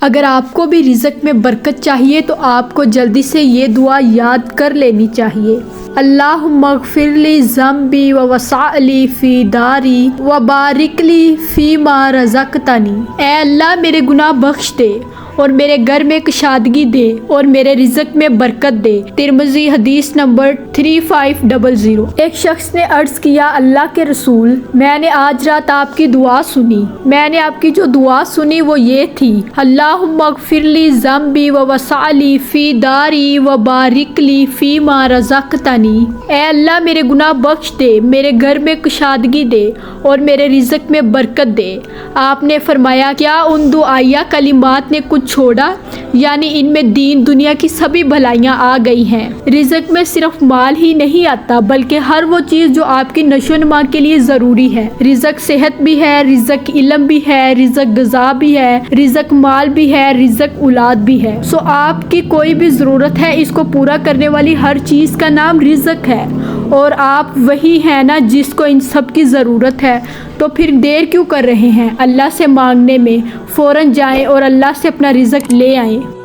اگر آپ کو بھی رزق میں برکت چاہیے تو آپ کو جلدی سے یہ دعا یاد کر لینی چاہیے۔ اللہم اغفر لی ذنبی ووسع لی فی داری وبارک لی فیما رزقتنی۔ اے اللہ میرے گناہ بخش دے اور میرے گھر میں کشادگی دے اور میرے رزق میں برکت دے۔ ترمذی حدیث نمبر 3500۔ ایک شخص نے عرض کیا، اللہ کے رسول، میں نے آج رات آپ کی دعا سنی۔ میں نے آپ کی جو دعا سنی وہ یہ تھی، اللہم اغفر لی ذنبی ووسع لی فی داری وبارک لی فیما رزقتنی۔ اے اللہ میرے گناہ بخش دے، میرے گھر میں کشادگی دے اور میرے رزق میں برکت دے۔ آپ نے فرمایا، کیا ان دعائیہ کلمات نے کچھ چھوڑا؟ یعنی ان میں دین دنیا کی سبھی بھلائیاں آ گئی ہیں۔ رزق میں صرف مال ہی نہیں آتا بلکہ ہر وہ چیز جو آپ کی نشو و نما کے لیے ضروری ہے۔ رزق صحت بھی ہے، رزق علم بھی ہے، رزق غذا بھی ہے، رزق مال بھی ہے، رزق اولاد بھی ہے۔ سو آپ کی کوئی بھی ضرورت ہے، اس کو پورا کرنے والی ہر چیز کا نام رزق ہے، اور آپ وہی ہیں نا جس کو ان سب کی ضرورت ہے۔ تو پھر دیر کیوں کر رہے ہیں؟ اللہ سے مانگنے میں فوراً جائیں اور اللہ سے اپنا رزق لے آئیں۔